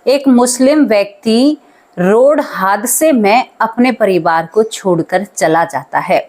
एक मुस्लिम व्यक्ति रोड हादसे में अपने परिवार को छोड़कर चला जाता है।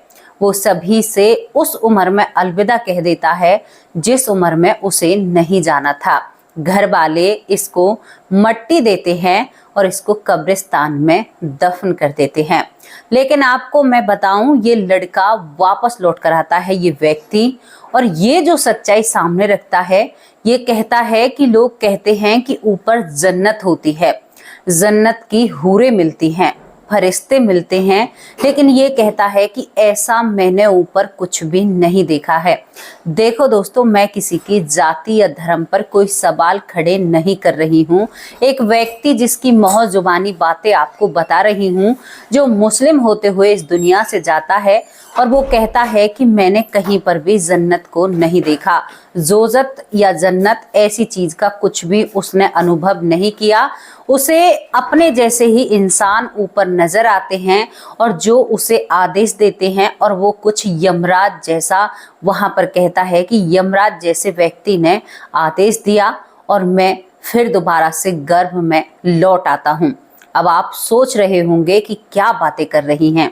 वो सभी से उस उम्र में अलविदा कह देता है जिस उम्र में उसे नहीं जाना था। घर वाले इसको मट्टी देते हैं और इसको कब्रिस्तान में दफन कर देते हैं। लेकिन आपको मैं बताऊं, ये लड़का वापस लौट कर आता है, ये व्यक्ति, और ये जो सच्चाई सामने रखता है, ये कहता है कि लोग कहते हैं कि ऊपर जन्नत होती है, जन्नत की हूरें मिलती हैं, फरिश्ते मिलते हैं, लेकिन ये कहता है कि ऐसा मैंने ऊपर कुछ भी नहीं देखा है। देखो दोस्तों, मैं किसी की जाति या धर्म पर कोई सवाल खड़े नहीं कर रही हूँ। एक व्यक्ति जिसकी महज जुबानी बातें आपको बता रही हूँ, जो मुस्लिम होते हुए इस दुनिया से जाता है और वो कहता है कि मैंने कहीं पर भी जन्नत को नहीं देखा, जोजत या जन्नत ऐसी चीज का कुछ भी उसने अनुभव नहीं किया। उसे अपने जैसे ही इंसान ऊपर नजर आते हैं और जो उसे आदेश देते हैं, और वो कुछ यमराज जैसा वहां पर कहता है कि यमराज जैसे व्यक्ति ने आदेश दिया और मैं फिर दोबारा से गर्भ में लौट आता हूँ। अब आप सोच रहे होंगे कि क्या बातें कर रही हैं,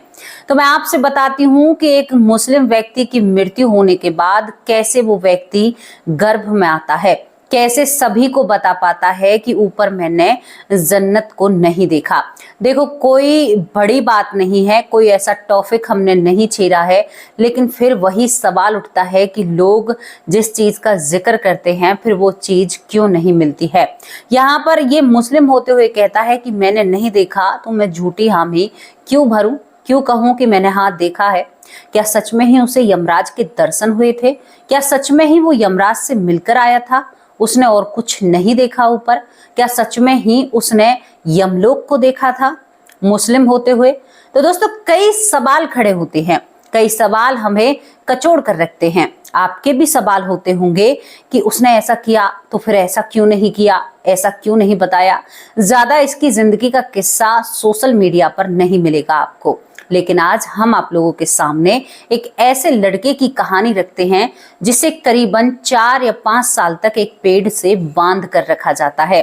तो मैं आपसे बताती हूँ कि एक मुस्लिम व्यक्ति की मृत्यु होने के बाद कैसे वो व्यक्ति गर्भ में आता है, कैसे सभी को बता पाता है कि ऊपर मैंने जन्नत को नहीं देखा। देखो, कोई बड़ी बात नहीं है, कोई ऐसा टॉपिक हमने नहीं छेड़ा है, लेकिन फिर वही सवाल उठता है कि लोग जिस चीज का जिक्र करते हैं फिर वो चीज क्यों नहीं मिलती है। यहाँ पर ये मुस्लिम होते हुए कहता है कि मैंने नहीं देखा, तो मैं झूठी हामी क्यों भरूं, क्यों कहूं कि मैंने हाथ देखा है। क्या सच में ही उसे यमराज के दर्शन हुए थे? क्या सच में ही वो यमराज से मिलकर आया था? उसने और कुछ नहीं देखा ऊपर? क्या सच में ही उसने यमलोक को देखा था मुस्लिम होते हुए? तो दोस्तों, कई सवाल खड़े होते हैं, कई सवाल हमें कचोड़ कर रखते हैं। आपके भी सवाल होते होंगे कि उसने ऐसा किया तो फिर ऐसा क्यों नहीं किया, ऐसा क्यों नहीं बताया। ज्यादा इसकी जिंदगी का किस्सा सोशल मीडिया पर नहीं मिलेगा आपको, लेकिन आज हम आप लोगों के सामने एक ऐसे लड़के की कहानी रखते हैं जिसे करीबन 4 या 5 साल तक एक पेड़ से बांध कर रखा जाता है।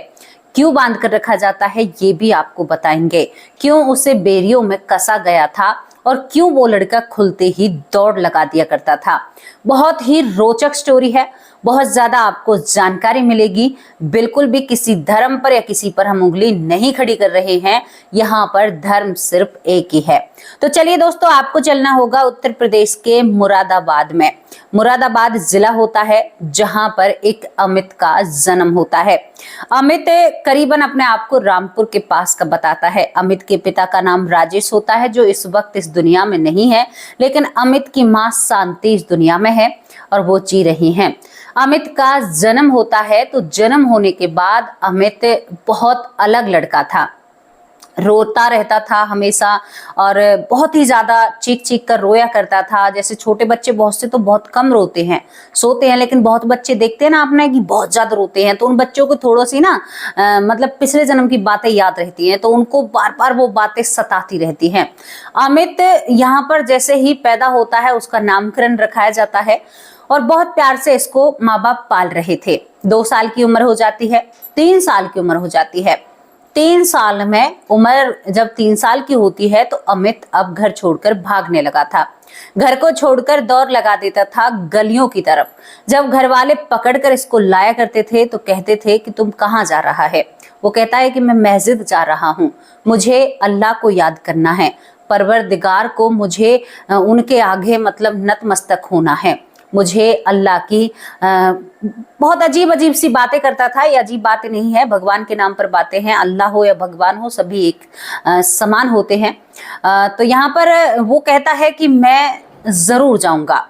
क्यों बांध कर रखा जाता है ये भी आपको बताएंगे। क्यों उसे बेरियों में कसा गया था और क्यों वो लड़का खुलते ही दौड़ लगा दिया करता था। बहुत ही रोचक स्टोरी है, बहुत ज्यादा आपको जानकारी मिलेगी। बिल्कुल भी किसी धर्म पर या किसी पर हम उंगली नहीं खड़ी कर रहे हैं, यहाँ पर धर्म सिर्फ एक ही है। तो चलिए दोस्तों, आपको चलना होगा उत्तर प्रदेश के मुरादाबाद में। मुरादाबाद जिला होता है जहां पर एक अमित का जन्म होता है। अमित करीबन अपने आप को रामपुर के पास का बताता है। अमित के पिता का नाम राजेश होता है, जो इस वक्त इस दुनिया में नहीं है, लेकिन अमित की मां शांति इस दुनिया में है और वो जी रही हैं। अमित का जन्म होता है, तो जन्म होने के बाद अमित बहुत अलग लड़का था, रोता रहता था हमेशा और बहुत ही ज्यादा चीख चीख कर रोया करता था। जैसे छोटे बच्चे बहुत से तो बहुत कम रोते हैं, सोते हैं, लेकिन बहुत बच्चे देखते हैं ना आपने कि बहुत ज्यादा रोते हैं, तो उन बच्चों को थोड़ा सी ना मतलब पिछले जन्म की बातें याद रहती हैं, तो उनको बार बार वो बातें सताती रहती हैं। अमित यहाँ पर जैसे ही पैदा होता है उसका नामकरण रखाया जाता है और बहुत प्यार से इसको माँ बाप पाल रहे थे। 2 साल की उम्र हो जाती है, 3 साल की उम्र हो जाती है। 3 साल में उम्र जब 3 साल की होती है तो अमित अब घर छोड़कर भागने लगा था। घर को छोड़कर दौड़ लगा देता था गलियों की तरफ। जब घर वाले पकड़कर इसको लाया करते थे तो कहते थे कि तुम कहाँ जा रहा है? वो कहता है कि मैं मस्जिद जा रहा हूँ, मुझे अल्लाह को याद करना है, परवरदिगार को मुझे उनके आगे मतलब नतमस्तक होना है, मुझे अल्लाह की बहुत अजीब अजीब सी बातें करता था। ये अजीब बातें नहीं है, भगवान के नाम पर बातें हैं। अल्लाह हो या भगवान हो, सभी एक समान होते हैं। तो यहाँ पर वो कहता है कि मैं जरूर जाऊंगा।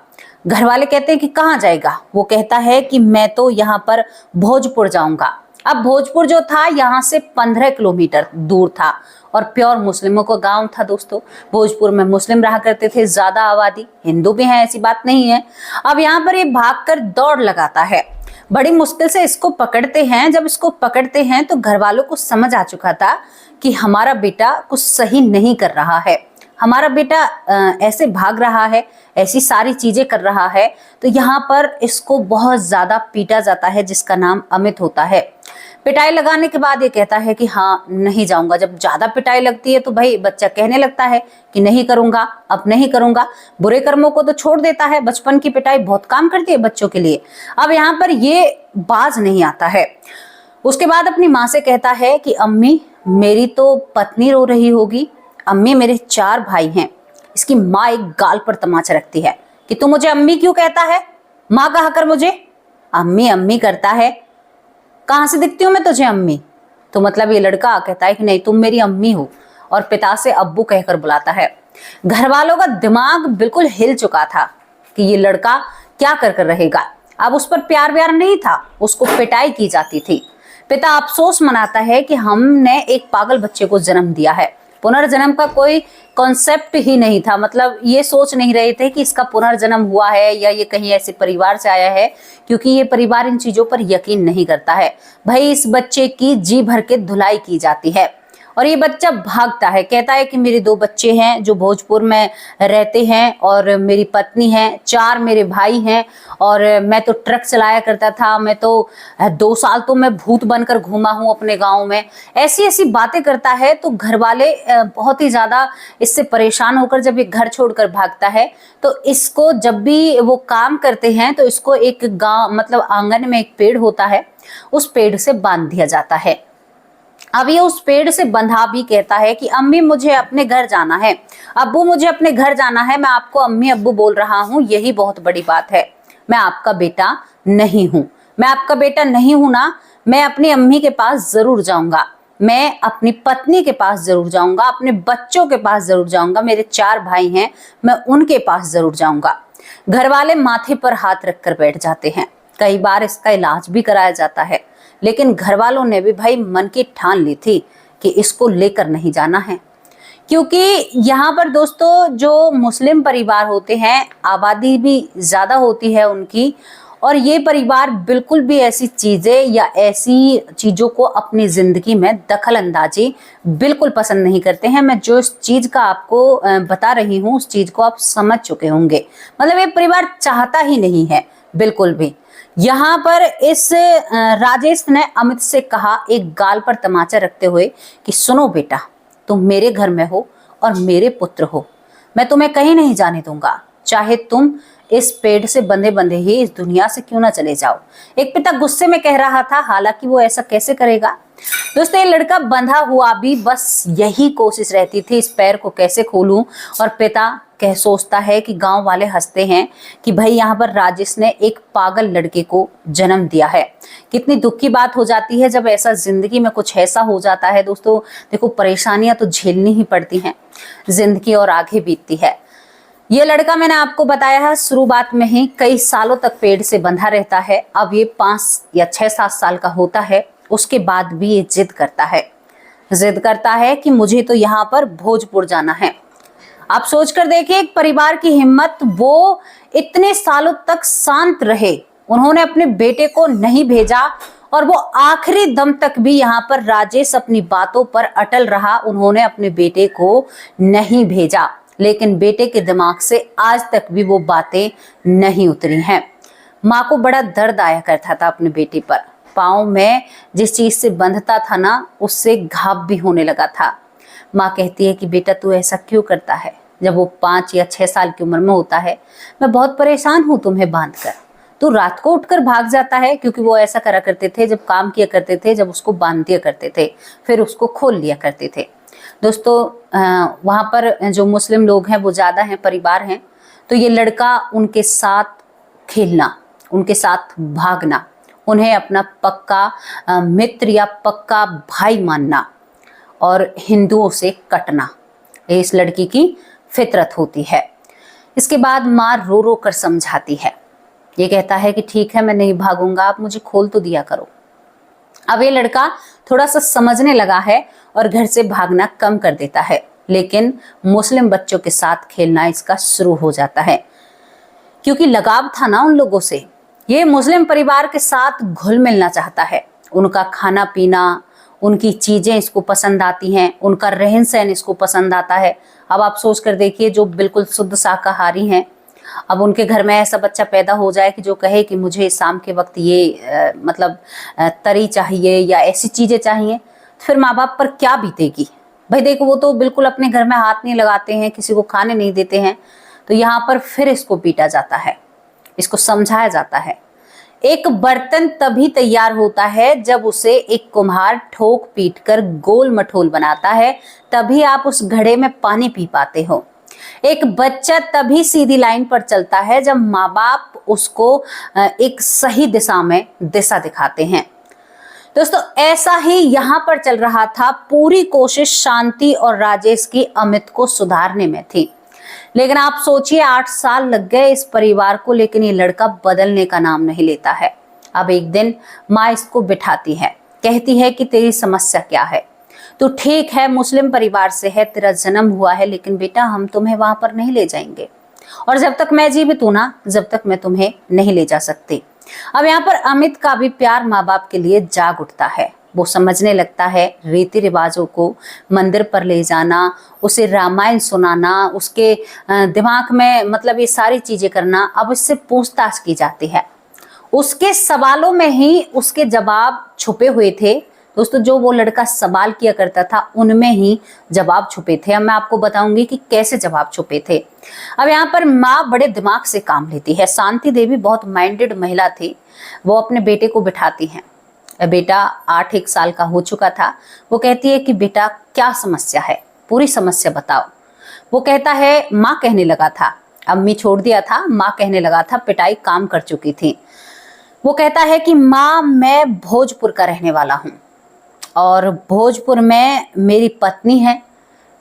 घर वाले कहते हैं कि कहाँ जाएगा? वो कहता है कि मैं तो यहाँ पर भोजपुर जाऊंगा। अब भोजपुर जो था यहाँ से 15 किलोमीटर दूर था और प्योर मुस्लिमों का गांव था दोस्तों। भोजपुर में मुस्लिम रहा करते थे, ज्यादा आबादी, हिंदू भी है, ऐसी बात नहीं है। अब यहाँ पर ये भागकर दौड़ लगाता है, बड़ी मुश्किल से इसको पकड़ते हैं। जब इसको पकड़ते हैं तो घर वालों को समझ आ चुका था कि हमारा बेटा कुछ सही नहीं कर रहा है, हमारा बेटा ऐसे भाग रहा है, ऐसी सारी चीजें कर रहा है। तो यहाँ पर इसको बहुत ज्यादा पीटा जाता है, जिसका नाम अमित होता है। पिटाई लगाने के बाद ये कहता है कि हाँ नहीं जाऊंगा। जब ज्यादा पिटाई लगती है तो भाई बच्चा कहने लगता है कि नहीं करूंगा, अब नहीं करूंगा। बुरे कर्मों को तो छोड़ देता है। बचपन की पिटाई बहुत काम करती है बच्चों के लिए। अब यहाँ पर ये बाज नहीं आता है। उसके बाद अपनी माँ से कहता है कि अम्मी मेरी तो पत्नी रो रही होगी, अम्मी मेरे 4 भाई हैं। इसकी माँ एक गाल पर तमाचा रखती है कि तू मुझे अम्मी क्यों कहता है, माँ कहा कर मुझे। अम्मी अम्मी करता है, कहां से दिखती हूं मैं तुझे अम्मी। तो मतलब ये लड़का कहता है कि नहीं तुम मेरी अम्मी हो, और पिता से अब्बू कहकर बुलाता है। घर वालों का दिमाग बिल्कुल हिल चुका था कि ये लड़का क्या कर कर रहेगा। अब उस पर प्यार व्यार नहीं था, उसको पिटाई की जाती थी। पिता अफसोस मनाता है कि हमने एक पागल बच्चे को जन्म दिया है। पुनर्जन्म का कोई कॉन्सेप्ट ही नहीं था। मतलब ये सोच नहीं रहे थे कि इसका पुनर्जन्म हुआ है या ये कहीं ऐसे परिवार से आया है, क्योंकि ये परिवार इन चीजों पर यकीन नहीं करता है। भाई इस बच्चे की जी भर के धुलाई की जाती है और ये बच्चा भागता है। कहता है कि मेरे 2 बच्चे हैं जो भोजपुर में रहते हैं और मेरी पत्नी है, 4 मेरे भाई हैं और मैं तो ट्रक चलाया करता था, मैं तो 2 साल तो मैं भूत बनकर घूमा हूं अपने गांव में। ऐसी ऐसी बातें करता है। तो घर वाले बहुत ही ज्यादा इससे परेशान होकर जब ये घर छोड़कर भागता है तो इसको जब भी वो काम करते हैं तो इसको एक गांव मतलब आंगन में एक पेड़ होता है, उस पेड़ से बांध दिया जाता है। अब ये उस पेड़ से बंधा भी कहता है कि अम्मी मुझे अपने घर जाना है, अब्बू मुझे अपने घर जाना है, मैं आपको अम्मी अब्बू बोल रहा हूँ, यही बहुत बड़ी बात है। मैं आपका बेटा नहीं हूँ, मैं आपका बेटा नहीं हूं ना। मैं अपनी अम्मी के पास जरूर जाऊंगा, मैं अपनी पत्नी के पास जरूर जाऊंगा, अपने बच्चों के पास जरूर जाऊंगा, मेरे 4 भाई हैं मैं उनके पास जरूर जाऊंगा। घर वाले माथे पर हाथ रखकर बैठ जाते हैं। कई बार इसका इलाज भी कराया जाता है, लेकिन घर वालों ने भी भाई मन की ठान ली थी कि इसको लेकर नहीं जाना है। क्योंकि यहाँ पर दोस्तों जो मुस्लिम परिवार होते हैं, आबादी भी ज्यादा होती है उनकी, और ये परिवार बिल्कुल भी ऐसी चीजें या ऐसी चीजों को अपनी जिंदगी में दखल अंदाजी बिल्कुल पसंद नहीं करते हैं। मैं जो इस चीज का आपको बता रही हूँ उस चीज को आप समझ चुके होंगे। मतलब ये परिवार चाहता ही नहीं है बिल्कुल भी। यहाँ पर इस राजेश ने अमित से कहा एक गाल पर तमाचा रखते हुए कि सुनो बेटा, तुम मेरे घर में हो और मेरे पुत्र हो, मैं तुम्हें कहीं नहीं जाने दूंगा, चाहे तुम इस पेड़ से बंधे बंधे ही इस दुनिया से क्यों ना चले जाओ। एक पिता गुस्से में कह रहा था, हालांकि वो ऐसा कैसे करेगा। दोस्तों ये लड़का बंधा हुआ भी बस यही कोशिश रहती थी, इस पैर को कैसे खोलूं। और पिता कह सोचता है कि गांव वाले हंसते हैं कि भाई यहाँ पर राजेश ने एक पागल लड़के को जन्म दिया है। कितनी दुख की बात हो जाती है जब ऐसा जिंदगी में कुछ ऐसा हो जाता है। दोस्तों देखो परेशानियां तो झेलनी ही पड़ती हैं, जिंदगी और आगे बीतती है। ये लड़का मैंने आपको बताया है शुरुआत में ही कई सालों तक पेड़ से बंधा रहता है। अब ये 5 या 6-7 साल का होता है, उसके बाद भी ये जिद करता है कि मुझे तो यहाँ पर भोजपुर जाना है। आप सोचकर देखिए एक परिवार की हिम्मत, वो इतने सालों तक शांत रहे, उन्होंने अपने बेटे को नहीं भेजा और वो आखिरी दम तक भी यहाँ पर राजेश अपनी बातों पर अटल रहा, उन्होंने अपने बेटे को नहीं भेजा। लेकिन बेटे के दिमाग से आज तक भी वो बातें नहीं उतरी हैं। माँ को बड़ा दर्द आया करता था अपने बेटे पर, पाँव में जिस चीज से बंधता था ना उससे घाव भी होने लगा था। माँ कहती है कि बेटा तू ऐसा क्यों करता है। जब वो 5 या 6 साल की उम्र में होता है, मैं बहुत परेशान हूँ तुम्हें बांध कर, तू रात को उठकर भाग जाता है। क्योंकि वो ऐसा करा करते थे जब काम किया करते थे, जब उसको बांध दिया करते थे फिर उसको खोल लिया करते थे। दोस्तों वहाँ पर जो मुस्लिम लोग हैं वो ज़्यादा हैं, परिवार हैं, तो ये लड़का उनके साथ खेलना, उनके साथ भागना, उन्हें अपना पक्का मित्र या पक्का भाई मानना और हिंदुओं से कटना, ये इस लड़की की फितरत होती है। इसके बाद माँ रो रो कर समझाती है, ये कहता है कि ठीक है मैं नहीं भागूंगा, आप मुझे खोल तो दिया करो। अब ये लड़का थोड़ा सा समझने लगा है और घर से भागना कम कर देता है, लेकिन मुस्लिम बच्चों के साथ खेलना इसका शुरू हो जाता है क्योंकि लगाव था ना उन लोगों से। ये मुस्लिम परिवार के साथ घुल मिलना चाहता है, उनका खाना पीना, उनकी चीजें इसको पसंद आती हैं, उनका रहन सहन इसको पसंद आता है। अब आप सोच कर देखिए जो बिल्कुल शुद्ध शाकाहारी हैं, अब उनके घर में ऐसा बच्चा पैदा हो जाए कि जो कहे कि मुझे शाम के वक्त ये तरी चाहिए या ऐसी चीजें चाहिए, तो फिर माँ बाप पर क्या बीतेगी। भाई देखो, वो तो बिल्कुल अपने घर में हाथ नहीं लगाते हैं, किसी को खाने नहीं देते हैं, तो यहाँ पर फिर इसको पीटा जाता है, इसको समझाया जाता है। एक बर्तन तभी तैयार होता है जब उसे एक कुम्हार ठोक पीट कर गोल मठोल बनाता है, तभी आप उस घड़े में पानी पी पाते हो। एक बच्चा तभी सीधी लाइन पर चलता है जब माँ बाप उसको एक सही दिशा में दिशा दिखाते हैं। दोस्तों, ऐसा ही यहाँ पर चल रहा था। पूरी कोशिश शांति और राजेश की अमित को सुधारने में थी, लेकिन आप सोचिए 8 साल लग गए इस परिवार को, लेकिन ये लड़का बदलने का नाम नहीं लेता है। अब एक दिन माँ इसको बिठाती है, कहती है कि तेरी समस्या क्या है। तो ठीक है, मुस्लिम परिवार से है, तेरा जन्म हुआ है, लेकिन बेटा हम तुम्हें वहां पर नहीं ले जाएंगे, और जब तक मैं जीवित हूं ना, जब तक मैं तुम्हें नहीं ले जा सकती। अब यहाँ पर अमित का भी प्यार माँ बाप के लिए जाग उठता है। वो समझने लगता है रीति रिवाजों को, मंदिर पर ले जाना, उसे रामायण सुनाना, उसके दिमाग में ये सारी चीजें करना। अब इससे पूछताछ की जाती है, उसके सवालों में ही उसके जवाब छुपे हुए थे। दोस्तों, जो वो लड़का सवाल किया करता था उनमें ही जवाब छुपे थे। अब मैं आपको बताऊंगी कि कैसे जवाब छुपे थे। अब यहाँ पर माँ बड़े दिमाग से काम लेती है। शांति देवी बहुत माइंडेड महिला थी। वो अपने बेटे को बिठाती हैं। बेटा 8 साल का हो चुका था। वो कहती है कि बेटा क्या समस्या है, पूरी समस्या बताओ। वो कहता है, माँ कहने लगा था, अम्मी छोड़ दिया था, माँ कहने लगा था, पिटाई काम कर चुकी थी। वो कहता है कि माँ मैं भोजपुर का रहने वाला हूँ, और भोजपुर में मेरी पत्नी है,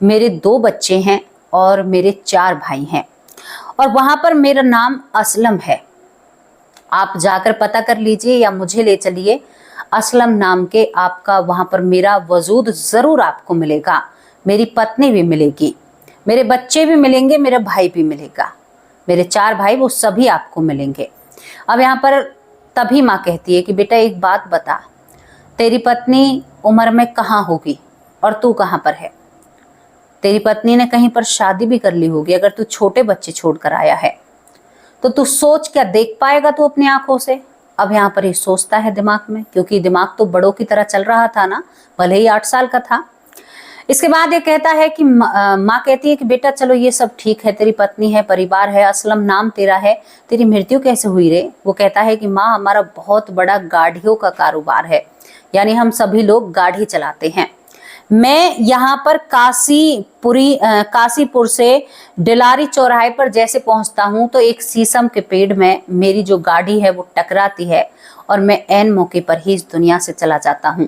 मेरे 2 बच्चे हैं और मेरे 4 भाई हैं, और वहां पर मेरा नाम असलम है। आप जाकर पता कर लीजिए या मुझे ले चलिए, असलम नाम के आपका वहां पर मेरा वजूद जरूर आपको मिलेगा। मेरी पत्नी भी मिलेगी, मेरे बच्चे भी मिलेंगे, मेरा भाई भी मिलेगा, मेरे 4 भाई, वो सभी आपको मिलेंगे। अब यहाँ पर तभी माँ कहती है कि बेटा एक बात बता, तेरी पत्नी उम्र में कहाँ होगी और तू कहाँ पर है? तेरी पत्नी ने कहीं पर शादी भी कर ली होगी। अगर तू छोटे बच्चे छोड़कर आया है तो तू सोच क्या देख पाएगा तू अपनी आंखों से? अब यहाँ पर ये सोचता है दिमाग में, क्योंकि दिमाग तो बड़ों की तरह चल रहा था ना, भले ही 8 साल का था। इसके बाद ये कहता है कि माँ कहती है कि बेटा चलो ये सब ठीक है, तेरी पत्नी है, परिवार है, असलम नाम तेरा है, तेरी मृत्यु कैसे हुई रे? वो कहता है कि माँ हमारा बहुत बड़ा गाड़ियों का कारोबार है, यानी हम सभी लोग गाड़ी चलाते हैं। मैं यहाँ पर काशीपुर से डिलारी चौराहे पर जैसे पहुंचता हूँ तो एक शीशम के पेड़ में मेरी जो गाड़ी है वो टकराती है, और मैं ऐन मौके पर ही इस दुनिया से चला जाता हूँ।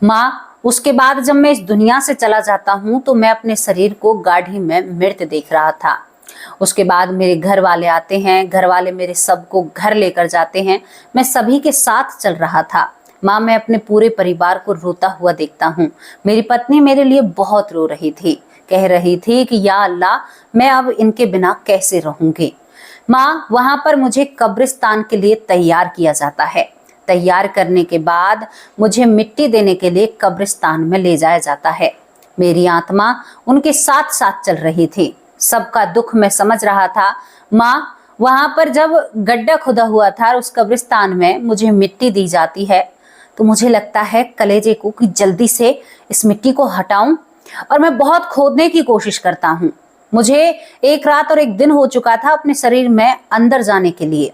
माँ, उसके बाद जब मैं इस दुनिया से चला जाता हूँ तो मैं अपने शरीर को गाड़ी में मृत देख रहा था। उसके बाद मेरे घर वाले आते हैं, घर वाले मेरे सबको घर लेकर जाते हैं, मैं सभी के साथ चल रहा था। माँ, मैं अपने पूरे परिवार को रोता हुआ देखता हूँ। मेरी पत्नी मेरे लिए बहुत रो रही थी, कह रही थी कि या अल्लाह मैं अब इनके बिना कैसे रहूंगी। माँ, वहां पर मुझे कब्रिस्तान के लिए तैयार किया जाता है। तैयार करने के बाद मुझे मिट्टी देने के लिए कब्रिस्तान में ले जाया जाता है। मेरी आत्मा उनके साथ साथ चल रही थी। सबका दुख मैं समझ रहा था। माँ, वहां पर जब गड्ढा खुदा हुआ था और उस कब्रिस्तान में मुझे मिट्टी दी जाती है तो मुझे लगता है कलेजे को कि जल्दी से इस मिट्टी को हटाऊं, और मैं बहुत खोदने की कोशिश करता हूं। मुझे 1 रात और 1 दिन हो चुका था अपने शरीर में अंदर जाने के लिए,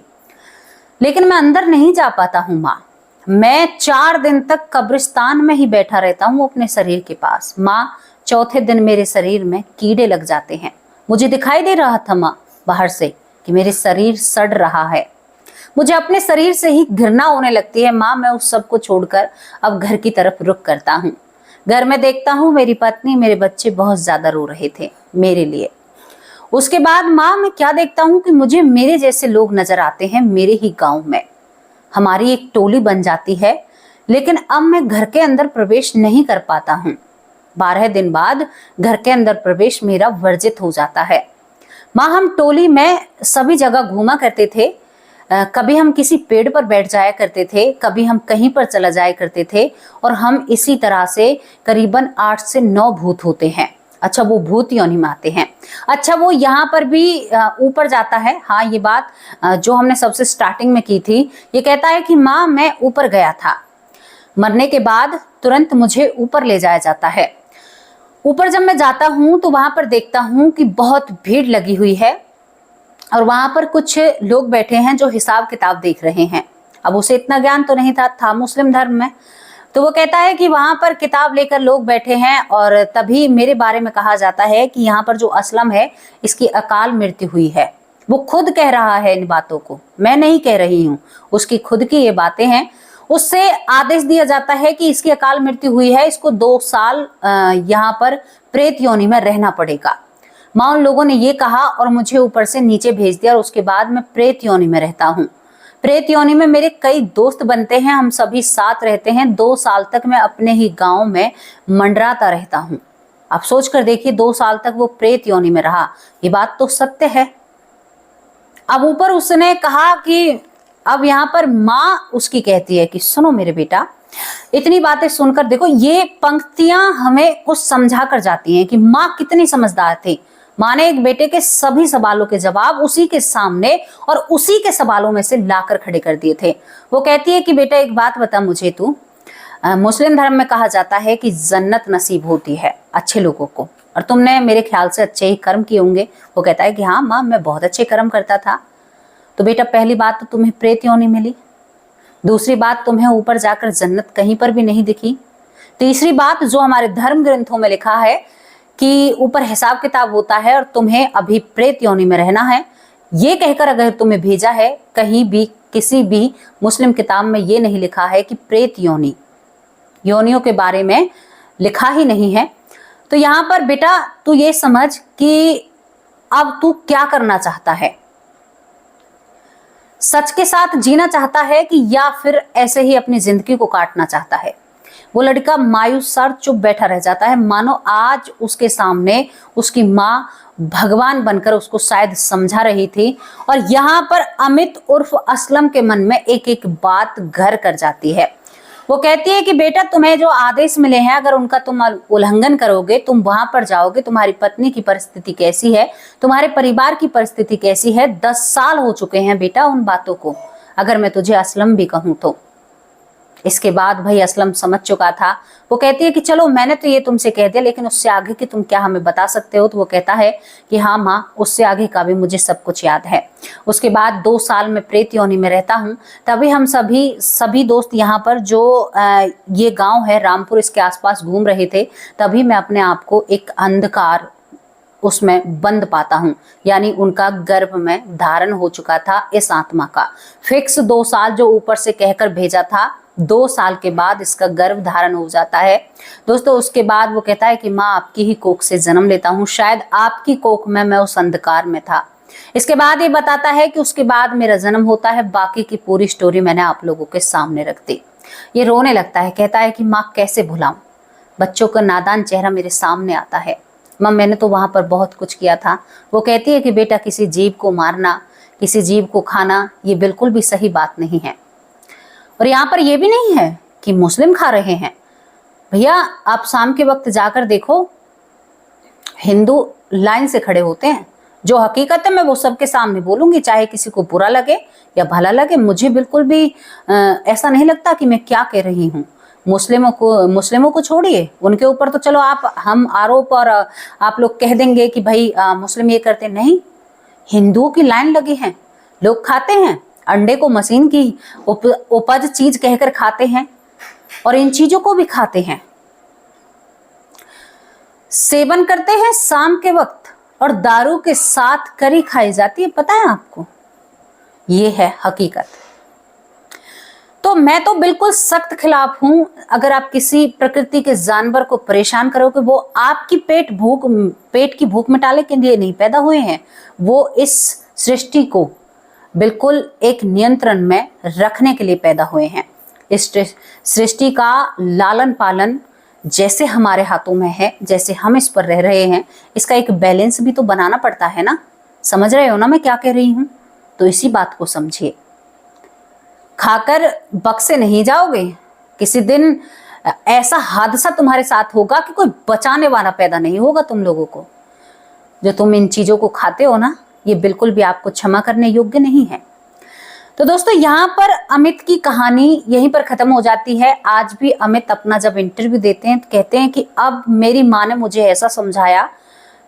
लेकिन मैं अंदर नहीं जा पाता हूँ माँ। मैं 4 दिन तक कब्रिस्तान में ही बैठा रहता हूँ अपने शरीर के पास। माँ, चौथे दिन मेरे शरीर में कीड़े लग जाते हैं। मुझे दिखाई दे रहा था माँ बाहर से कि मेरे शरीर सड़ रहा है। मुझे अपने शरीर से ही घृणा होने लगती है। माँ, मैं उस सब को छोड़कर अब घर की तरफ रुख करता हूँ। घर में देखता हूँ मेरी पत्नी, मेरे बच्चे बहुत ज्यादा रो रहे थे मेरे लिए। उसके बाद माँ, मैं क्या देखता हूँ कि मुझे मेरे जैसे लोग नजर आते हैं मेरे ही गांव में। हमारी एक टोली बन जाती है, लेकिन अब मैं घर के अंदर प्रवेश नहीं कर पाता हूँ। 12 दिन बाद घर के अंदर प्रवेश मेरा वर्जित हो जाता है। माँ, हम टोली में सभी जगह घूमा करते थे। कभी हम किसी पेड़ पर बैठ जाया करते थे, कभी हम कहीं पर चला जाया करते थे, और हम इसी तरह से करीबन 8 से 9 भूत होते हैं। अच्छा, वो भूत योनि में आते हैं। अच्छा, वो यहाँ पर भी ऊपर जाता है। हाँ, ये बात जो हमने सबसे स्टार्टिंग में की थी, ये कहता है कि माँ मैं ऊपर गया था, मरने के बाद तुरंत मुझे ऊपर ले जाया जाता है। ऊपर जब मैं जाता हूँ तो वहां पर देखता हूँ कि बहुत भीड़ लगी हुई है और वहां पर कुछ लोग बैठे हैं जो हिसाब किताब देख रहे हैं। अब उसे इतना ज्ञान तो नहीं था मुस्लिम धर्म में। तो वो कहता है कि वहां पर किताब लेकर लोग बैठे हैं और तभी मेरे बारे में कहा जाता है कि यहाँ पर जो असलम है इसकी अकाल मृत्यु हुई है। वो खुद कह रहा है इन बातों को, मैं नहीं कह रही हूँ, उसकी खुद की ये बातें हैं। उससे आदेश दिया जाता है कि इसकी अकाल मृत्यु हुई है, इसको 2 साल यहाँ पर प्रेत योनि में रहना पड़ेगा। माँ उन लोगों ने ये कहा और मुझे ऊपर से नीचे भेज दिया और उसके बाद मैं प्रेत योनि में रहता हूँ। प्रेत योनि में मेरे कई दोस्त बनते हैं, हम सभी साथ रहते हैं। 2 साल तक मैं अपने ही गांव में मंडराता रहता हूँ। आप सोच कर देखिए, 2 साल तक वो प्रेत योनि में रहा। ये बात तो सत्य है। अब ऊपर उसने कहा कि अब यहाँ पर माँ उसकी कहती है कि सुनो मेरे बेटा, इतनी बातें सुनकर देखो, ये पंक्तियां हमें कुछ समझा कर जाती हैं कि माँ कितनी समझदार थी। माँ ने एक बेटे के सभी सवालों के जवाब उसी के सामने और उसी के सवालों में से लाकर खड़े कर दिए थे। वो कहती है कि बेटा एक बात बता मुझे तू, मुस्लिम धर्म में कहा जाता है कि जन्नत नसीब होती है अच्छे लोगों को, और तुमने मेरे ख्याल से अच्छे ही कर्म किए होंगे। वो कहता है कि हाँ माँ, मैं बहुत अच्छे कर्म करता था। तो बेटा पहली बात तो तुम्हें प्रेत योनि मिली, दूसरी बात तुम्हें ऊपर जाकर जन्नत कहीं पर भी नहीं दिखी, तीसरी बात जो हमारे धर्म ग्रंथों में लिखा है कि ऊपर हिसाब किताब होता है और तुम्हें अभी प्रेत योनि में रहना है, ये कहकर अगर तुम्हें भेजा है, कहीं भी किसी भी मुस्लिम किताब में ये नहीं लिखा है कि प्रेत योनियों के बारे में लिखा ही नहीं है। तो यहाँ पर बेटा तू ये समझ कि अब तू क्या करना चाहता है, सच के साथ जीना चाहता है कि या फिर ऐसे ही अपनी जिंदगी को काटना चाहता है। वो लड़का मायूस सर चुप बैठा रह जाता है, मानो आज उसके सामने उसकी माँ भगवान बनकर उसको शायद समझा रही थी। और यहाँ पर अमित उर्फ असलम के मन में एक एक बात घर कर जाती है। वो कहती है कि बेटा तुम्हें जो आदेश मिले हैं, अगर उनका तुम उल्लंघन करोगे, तुम वहां पर जाओगे, तुम्हारी पत्नी की परिस्थिति कैसी है, तुम्हारे परिवार की परिस्थिति कैसी है। 10 साल हो चुके हैं बेटा उन बातों को, अगर मैं तुझे असलम भी कहूं तो। इसके बाद भाई असलम समझ चुका था। वो कहती है कि चलो मैंने तो ये तुमसे कह दिया, लेकिन उससे आगे की तुम क्या हमें बता सकते हो। तो वो कहता है कि हाँ माँ, उससे आगे का भी मुझे सब कुछ याद है। उसके बाद 2 साल में प्रेत योनि में रहता हूँ। तभी हम सभी दोस्त यहाँ पर जो ये गांव है रामपुर, इसके आसपास घूम रहे थे। तभी मैं अपने आप को एक अंधकार उसमें बंद पाता हूँ, यानी उनका गर्भ में धारण हो चुका था इस आत्मा का। फिक्स 2 साल जो ऊपर से कहकर भेजा था, 2 साल के बाद इसका गर्भ धारण हो जाता है। दोस्तों उसके बाद वो कहता है कि माँ आपकी ही कोख से जन्म लेता हूँ, शायद आपकी कोख में मैं उस अंधकार में था। इसके बाद ये बताता है कि उसके बाद मेरा जन्म होता है। बाकी की पूरी स्टोरी मैंने आप लोगों के सामने रख दी। ये रोने लगता है, कहता है कि माँ कैसे भुलाऊं, बच्चों का नादान चेहरा मेरे सामने आता है। माँ मैंने तो वहां पर बहुत कुछ किया था। वो कहती है कि बेटा किसी जीव को मारना, किसी जीव को खाना, ये बिल्कुल भी सही बात नहीं है। और यहाँ पर यह भी नहीं है कि मुस्लिम खा रहे हैं। भैया आप शाम के वक्त जाकर देखो, हिंदू लाइन से खड़े होते हैं। जो हकीकत है मैं वो सबके सामने बोलूंगी, चाहे किसी को बुरा लगे या भला लगे। मुझे बिल्कुल भी ऐसा नहीं लगता कि मैं क्या कह रही हूँ। मुस्लिमों को छोड़िए, उनके ऊपर तो चलो हम आरोप और आप लोग कह देंगे कि भाई मुस्लिम ये करते नहीं। हिंदुओं की लाइन लगी है, लोग खाते हैं, अंडे को मशीन की उपज चीज कहकर खाते हैं और इन चीजों को भी खाते हैं, सेवन करते हैं शाम के वक्त, और दारू के साथ करी खाई जाती है। पता है आपको, ये है हकीकत। तो मैं तो बिल्कुल सख्त खिलाफ हूं। अगर आप किसी प्रकृति के जानवर को परेशान करोगे, वो आपकी पेट की भूख मिटाने के लिए नहीं पैदा हुए हैं, वो इस सृष्टि को बिल्कुल एक नियंत्रण में रखने के लिए पैदा हुए हैं। इस सृष्टि का लालन पालन जैसे हमारे हाथों में है, जैसे हम इस पर रह रहे हैं, इसका एक बैलेंस भी तो बनाना पड़ता है ना। समझ रहे हो ना मैं क्या कह रही हूं? तो इसी बात को समझिए। खाकर बक्से नहीं जाओगे, किसी दिन ऐसा हादसा तुम्हारे साथ होगा कि कोई बचाने वाला पैदा नहीं होगा तुम लोगों को। जो तुम इन चीजों को खाते हो ना, ये बिल्कुल भी आपको क्षमा करने योग्य नहीं है। तो दोस्तों यहाँ पर अमित की कहानी यहीं पर खत्म हो जाती है। आज भी अमित अपना जब इंटरव्यू देते हैं तो कहते हैं कि अब मेरी माँ ने मुझे ऐसा समझाया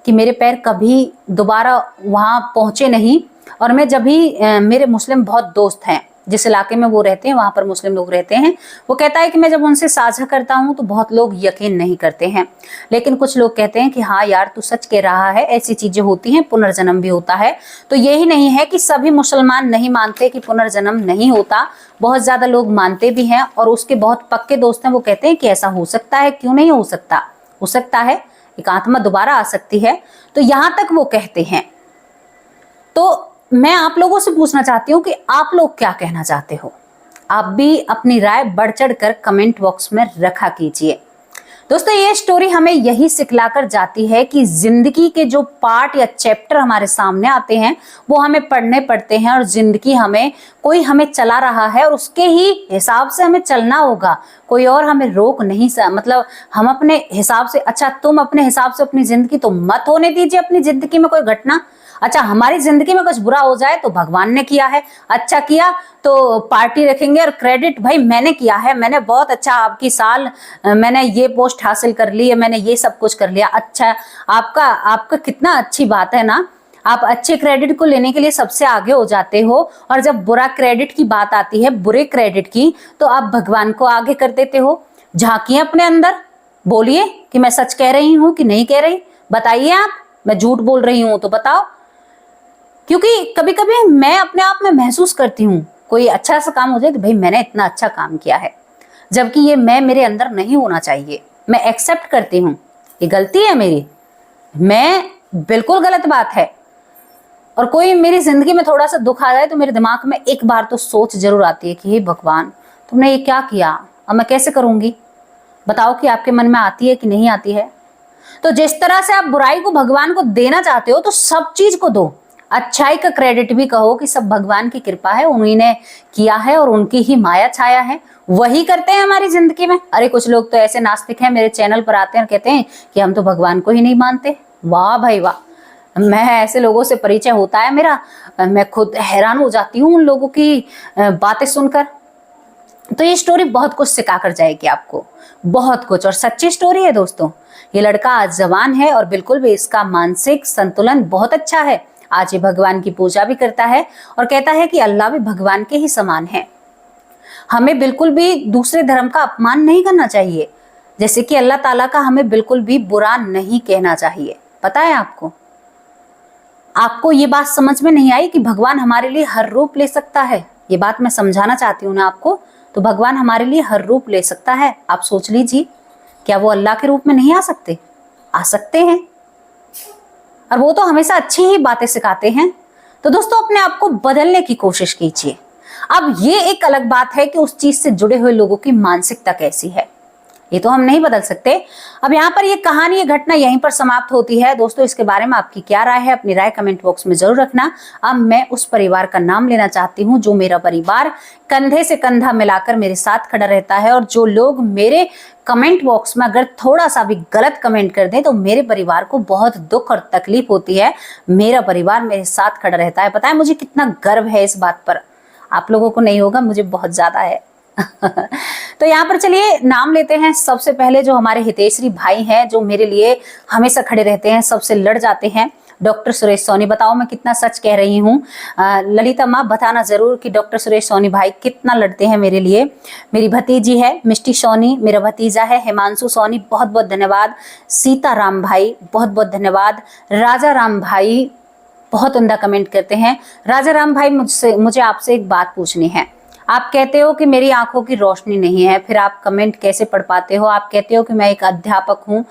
कि मेरे पैर कभी दोबारा वहां पहुंचे नहीं। और मैं जब भी मेरे मुस्लिम बहुत दोस्त हैं, जिस इलाके में वो रहते हैं वहां पर मुस्लिम लोग रहते हैं, वो कहता है कि मैं जब उनसे साझा करता हूं तो बहुत लोग यकीन नहीं करते हैं, लेकिन कुछ लोग कहते हैं कि हाँ यार तू सच कह रहा है, ऐसी चीजें होती हैं, पुनर्जन्म भी होता है। तो यही नहीं है कि सभी मुसलमान नहीं मानते कि पुनर्जन्म नहीं होता, बहुत ज्यादा लोग मानते भी हैं। और उसके बहुत पक्के दोस्त हैं, वो कहते हैं कि ऐसा हो सकता है, क्यों नहीं हो सकता है, एक आत्मा दोबारा आ सकती है। तो यहां तक वो कहते हैं। तो मैं आप लोगों से पूछना चाहती हूं कि आप लोग क्या कहना चाहते हो। आप भी अपनी राय बढ़ चढ़ कर कमेंट बॉक्स में रखा कीजिए। दोस्तों ये स्टोरी हमें यही सिखलाकर जाती है कि जिंदगी के जो पार्ट या चैप्टर हमारे सामने आते हैं वो हमें पढ़ने पड़ते हैं, और जिंदगी कोई हमें चला रहा है और उसके ही हिसाब से हमें चलना होगा। कोई और हमें रोक नहीं मतलब हम अपने हिसाब से, अच्छा तुम अपने हिसाब से अपनी जिंदगी तो मत होने दीजिए अपनी जिंदगी में कोई घटना। अच्छा हमारी जिंदगी में कुछ बुरा हो जाए तो भगवान ने किया है, अच्छा किया तो पार्टी रखेंगे और क्रेडिट भाई मैंने किया है, मैंने बहुत अच्छा आपकी साल मैंने ये पोस्ट हासिल कर ली है, मैंने ये सब कुछ कर लिया। अच्छा आपका कितना अच्छी बात है ना, आप अच्छे क्रेडिट को लेने के लिए सबसे आगे हो जाते हो, और जब बुरा क्रेडिट की बात आती है, बुरे क्रेडिट की, तो आप भगवान को आगे कर देते हो। झांकिए अपने अंदर, बोलिए कि मैं सच कह रही हूं कि नहीं कह रही, बताइए आप, मैं झूठ बोल रही हूं तो बताओ। क्योंकि कभी कभी मैं अपने आप में महसूस करती हूँ कोई अच्छा सा काम हो जाए तो भाई मैंने इतना अच्छा काम किया है, जबकि ये मैं मेरे अंदर नहीं होना चाहिए। मैं एक्सेप्ट करती हूँ ये गलती है मेरी, मैं बिल्कुल गलत बात है। और कोई मेरी जिंदगी में थोड़ा सा दुख आ जाए तो मेरे दिमाग में एक बार तो सोच जरूर आती है कि हे भगवान तुमने ये क्या किया, अब मैं कैसे करूंगी। बताओ कि आपके मन में आती है कि नहीं आती है। तो जिस तरह से आप बुराई को भगवान को देना चाहते हो तो सब चीज को दो, अच्छाई का क्रेडिट भी कहो कि सब भगवान की कृपा है, उन्हीं ने किया है और उनकी ही माया छाया है, वही करते हैं हमारी जिंदगी में। अरे कुछ लोग तो ऐसे नास्तिक हैं, मेरे चैनल पर आते हैं और कहते हैं कि हम तो भगवान को ही नहीं मानते। वाह भाई वाह, मैं ऐसे लोगों से परिचय होता है मेरा, मैं खुद हैरान हो जाती हूँ उन लोगों की बातें सुनकर। तो ये स्टोरी बहुत कुछ सिखा कर जाएगी आपको, बहुत कुछ, और सच्ची स्टोरी है दोस्तों। ये लड़का आज जवान है और बिल्कुल भी इसका मानसिक संतुलन बहुत अच्छा है। आज ये भगवान की पूजा भी करता है और कहता है कि अल्लाह भी भगवान के ही समान है। हमें बिल्कुल भी दूसरे धर्म का अपमान नहीं करना चाहिए, जैसे कि अल्लाह ताला का हमें बिल्कुल भी बुरा नहीं कहना चाहिए। पता है आपको ये बात समझ में नहीं आई कि भगवान हमारे लिए हर रूप ले सकता है। ये बात मैं समझाना चाहती हूँ ना आपको। तो भगवान हमारे लिए हर रूप ले सकता है। आप सोच लीजिए, क्या वो अल्लाह के रूप में नहीं आ सकते? आ सकते हैं, और वो तो हमेशा अच्छी ही बातें सिखाते हैं। तो दोस्तों अपने आप को बदलने की कोशिश कीजिए। अब ये एक अलग बात है कि उस चीज से जुड़े हुए लोगों की मानसिकता कैसी है, ये तो हम नहीं बदल सकते। अब यहाँ पर ये कहानी, ये घटना यहीं पर समाप्त होती है। दोस्तों इसके बारे में आपकी क्या राय है, अपनी राय कमेंट बॉक्स में जरूर रखना। अब मैं उस परिवार का नाम लेना चाहती हूँ जो मेरा परिवार कंधे से कंधा मिलाकर मेरे साथ खड़ा रहता है, और जो लोग मेरे कमेंट बॉक्स में अगर थोड़ा सा भी गलत कमेंट कर दें तो मेरे परिवार को बहुत दुख और तकलीफ होती है। मेरा परिवार मेरे साथ खड़ा रहता है। पता है मुझे कितना गर्व है इस बात पर, आप लोगों को नहीं होगा, मुझे बहुत ज्यादा है। तो यहाँ पर चलिए नाम लेते हैं। सबसे पहले जो हमारे हितेश्री भाई हैं, जो मेरे लिए हमेशा खड़े रहते हैं, सबसे लड़ जाते हैं, डॉक्टर सुरेश सोनी। बताओ मैं कितना सच कह रही हूँ। ललिता माँ बताना जरूर कि डॉक्टर सुरेश सोनी भाई कितना लड़ते हैं मेरे लिए। मेरी भतीजी है मिष्टी सोनी, मेरा भतीजा है हिमांशु सोनी, बहुत बहुत धन्यवाद। सीताराम भाई बहुत बहुत धन्यवाद। राजा राम भाई बहुत उम्दा कमेंट करते हैं। राजा राम भाई मुझे आपसे एक बात पूछनी है। आप कहते हो कि मेरी आंखों की रोशनी नहीं है, फिर आप कमेंट कैसे पढ़ पाते हो? आप कहते हो कि मैं एक अध्यापक हूँ,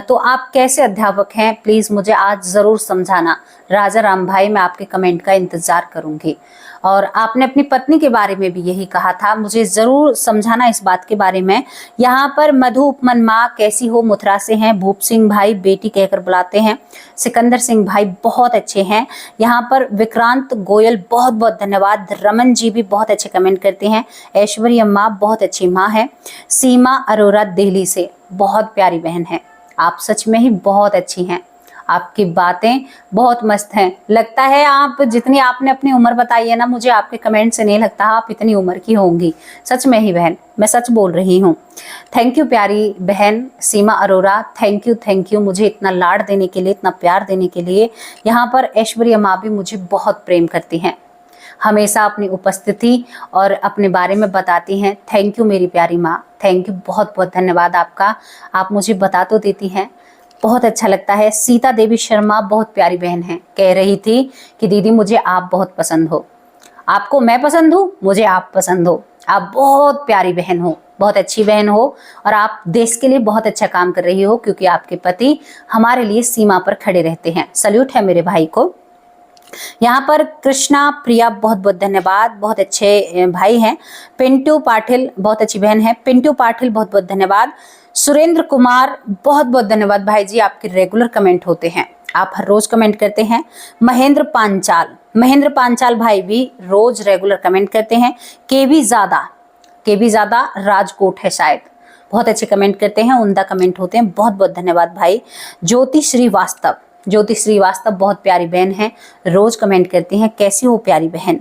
तो आप कैसे अध्यापक हैं? प्लीज मुझे आज जरूर समझाना। राजा राम भाई मैं आपके कमेंट का इंतजार करूंगी। और आपने अपनी पत्नी के बारे में भी यही कहा था, मुझे जरूर समझाना इस बात के बारे में। यहाँ पर मधु उपमन माँ कैसी हो मथुरा से हैं, भूप सिंह भाई बेटी कहकर बुलाते हैं, सिकंदर सिंह भाई बहुत अच्छे हैं। यहाँ पर विक्रांत गोयल बहुत बहुत धन्यवाद, रमन जी भी बहुत अच्छे कमेंट करते हैं, ऐश्वर्या माँ बहुत अच्छी माँ है, सीमा अरोरा दिल्ली से बहुत प्यारी बहन है, आप सच में ही बहुत अच्छी हैं, आपकी बातें बहुत मस्त हैं। लगता है आप जितनी आपने अपनी उम्र बताई है ना, मुझे आपके कमेंट से नहीं लगता आप इतनी उम्र की होंगी, सच में ही बहन, मैं सच बोल रही हूँ। थैंक यू प्यारी बहन सीमा अरोरा, थैंक यू मुझे इतना लाड देने के लिए, इतना प्यार देने के लिए। यहाँ पर ऐश्वर्या माँ भी मुझे बहुत प्रेम करती हैं, हमेशा अपनी उपस्थिति और अपने बारे में बताती हैं। थैंक यू मेरी प्यारी माँ, थैंक यू, बहुत बहुत धन्यवाद आपका, आप मुझे बता तो देती हैं, बहुत अच्छा लगता है। सीता देवी शर्मा बहुत प्यारी बहन है, कह रही थी कि दीदी मुझे आप बहुत पसंद हो, आपको मैं पसंद हूँ, मुझे आप पसंद हो, आप बहुत प्यारी बहन हो, बहुत अच्छी बहन हो, और आप देश के लिए बहुत अच्छा काम कर रही हो, क्योंकि आपके पति हमारे लिए सीमा पर खड़े रहते हैं। सल्यूट है मेरे भाई को। यहाँ पर कृष्णा प्रिया बहुत बहुत धन्यवाद, बहुत अच्छे भाई हैं। पिंटू पाटिल बहुत अच्छी बहन है, पिंटू पाटिल बहुत बहुत धन्यवाद। सुरेंद्र कुमार बहुत बहुत धन्यवाद भाई जी, आपके रेगुलर कमेंट होते हैं, आप हर रोज कमेंट करते हैं। महेंद्र पांचाल भाई भी रोज रेगुलर कमेंट करते हैं। केवी ज्यादा राजकोट है शायद, बहुत अच्छे कमेंट करते हैं, उम्दा कमेंट होते हैं, बहुत बहुत धन्यवाद भाई। ज्योति श्रीवास्तव बहुत प्यारी बहन है, रोज कमेंट करती हैं, कैसी हो प्यारी बहन।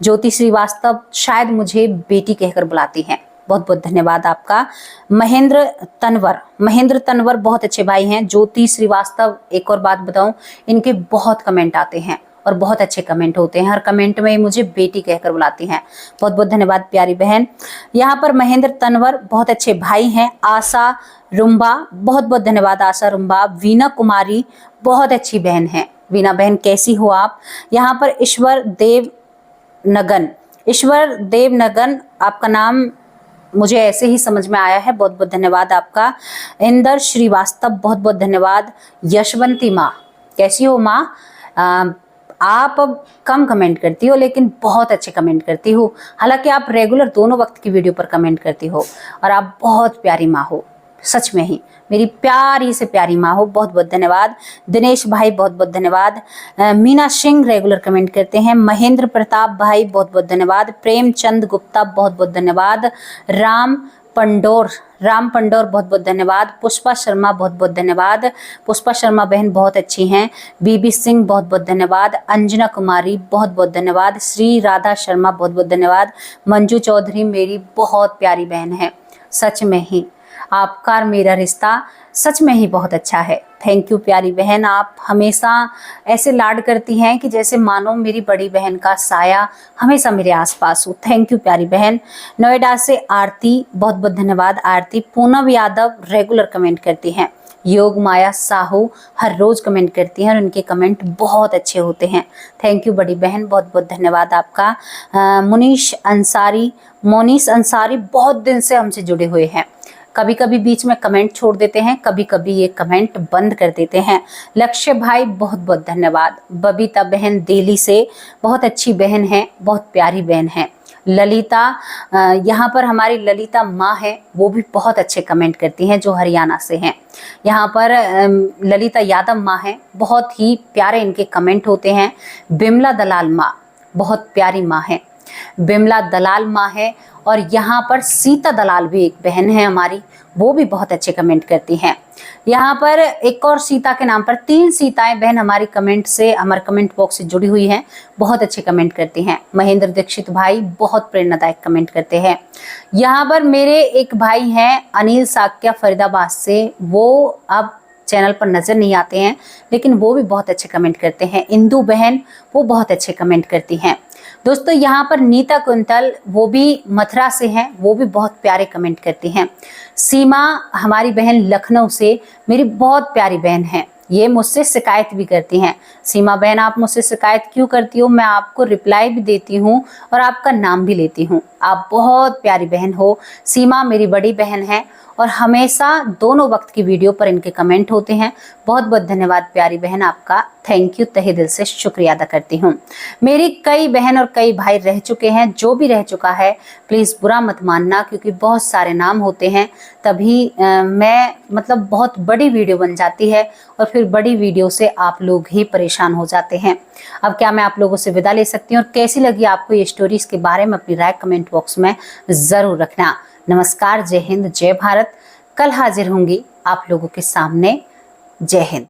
ज्योति श्रीवास्तव शायद मुझे बेटी कहकर बुलाती हैं, बहुत बहुत धन्यवाद आपका। महेंद्र तनवर बहुत अच्छे भाई हैं। ज्योति श्रीवास्तव, एक और बात बताऊं, इनके बहुत कमेंट आते हैं और बहुत अच्छे कमेंट होते हैं, हर कमेंट में मुझे बेटी कहकर बुलाती हैं, बहुत बहुत धन्यवाद प्यारी बहन। यहाँ पर महेंद्र तनवर बहुत अच्छे भाई हैं। आशा रुम्बा बहुत बहुत धन्यवाद, आशा रुम्बा। वीना कुमारी बहुत अच्छी बहन है, वीना बहन कैसी हो आप। यहाँ पर ईश्वर देव नगन, आपका नाम मुझे ऐसे ही समझ में आया है, बहुत बहुत धन्यवाद आपका। इंदर श्रीवास्तव बहुत बहुत धन्यवाद। यशवंती माँ कैसी हो माँ, आप अब कम कमेंट करती हो लेकिन बहुत अच्छे कमेंट करती हो, हालांकि आप रेगुलर दोनों वक्त की वीडियो पर कमेंट करती हो, और आप बहुत प्यारी माँ हो, सच में ही मेरी प्यारी से प्यारी माँ हो, बहुत बहुत धन्यवाद। दिनेश भाई बहुत बहुत धन्यवाद। मीना सिंह रेगुलर कमेंट करते हैं। महेंद्र प्रताप भाई बहुत बहुत धन्यवाद। प्रेमचंद गुप्ता बहुत बहुत धन्यवाद। राम पंडोर बहुत बहुत धन्यवाद। पुष्पा शर्मा बहुत बहुत धन्यवाद, पुष्पा शर्मा बहन बहुत अच्छी हैं। बीबी सिंह बहुत बहुत धन्यवाद। अंजना कुमारी बहुत बहुत धन्यवाद। श्री राधा शर्मा बहुत बहुत धन्यवाद। मंजू चौधरी मेरी बहुत प्यारी बहन है, सच में ही आपका और मेरा रिश्ता सच में ही बहुत अच्छा है। थैंक यू प्यारी बहन, आप हमेशा ऐसे लाड करती हैं कि जैसे मानो मेरी बड़ी बहन का साया हमेशा मेरे आसपास हो। थैंक यू प्यारी बहन। नोएडा से आरती बहुत बहुत धन्यवाद आरती। पूनम यादव रेगुलर कमेंट करती हैं। योग माया साहू हर रोज कमेंट करती हैं और उनके कमेंट बहुत अच्छे होते हैं। थैंक यू बड़ी बहन, बहुत बहुत धन्यवाद आपका। मोनीश अंसारी बहुत दिन से हमसे जुड़े हुए हैं, कभी कभी बीच में कमेंट छोड़ देते हैं, कभी कभी ये कमेंट बंद कर देते हैं। लक्ष्य भाई बहुत बहुत धन्यवाद। बबीता बहन दिल्ली से बहुत अच्छी बहन है, बहुत प्यारी बहन है। ललिता, यहाँ पर हमारी ललिता माँ है, वो भी बहुत अच्छे कमेंट करती हैं, जो हरियाणा से हैं। यहाँ पर ललिता यादव माँ है, बहुत ही प्यारे इनके कमेंट होते हैं। बिमला दलाल माँ बहुत प्यारी माँ है, बिमला दलाल माँ है। और यहाँ पर सीता दलाल भी एक बहन है हमारी, वो भी बहुत अच्छे कमेंट करती हैं। यहाँ पर एक और सीता के नाम पर 3 सीताएं बहन हमारी कमेंट से, हमारे कमेंट बॉक्स से जुड़ी हुई हैं, बहुत अच्छे कमेंट करती हैं। महेंद्र दीक्षित भाई बहुत प्रेरणादायक कमेंट करते हैं। यहाँ पर मेरे एक भाई हैं अनिल साक्या फरीदाबाद से, वो अब चैनल पर नजर नहीं आते हैं लेकिन वो भी बहुत अच्छे कमेंट करते हैं। इंदू बहन वो बहुत अच्छे कमेंट करती हैं। दोस्तों यहाँ पर नीता कुंतल, वो भी मथुरा से हैं, वो भी बहुत प्यारे कमेंट करती हैं। सीमा हमारी बहन लखनऊ से, मेरी बहुत प्यारी बहन है, ये मुझसे शिकायत भी करती हैं। सीमा बहन आप मुझसे शिकायत क्यों करती हो, मैं आपको रिप्लाई भी देती हूँ और आपका नाम भी लेती हूँ, आप बहुत प्यारी बहन हो। सीमा मेरी बड़ी बहन है और हमेशा दोनों वक्त की वीडियो पर इनके कमेंट होते हैं। बहुत बहुत धन्यवाद प्यारी बहन, आपका थैंक यू, तहे दिल से शुक्रिया अदा करती हूँ। मेरी कई बहन और कई भाई रह चुके हैं, जो भी रह चुका है प्लीज़ बुरा मत मानना, क्योंकि बहुत सारे नाम होते हैं तभी मैं मतलब बहुत बड़ी वीडियो बन जाती है और फिर बड़ी वीडियो से आप लोग ही परेशान हो जाते हैं। अब क्या मैं आप लोगों से विदा ले सकती हूँ? और कैसी लगी आपको ये स्टोरी, इसके बारे में अपनी राय कमेंट बॉक्स में ज़रूर रखना। नमस्कार, जय हिंद, जय भारत। कल हाजिर होंगी आप लोगों के सामने। जय हिंद।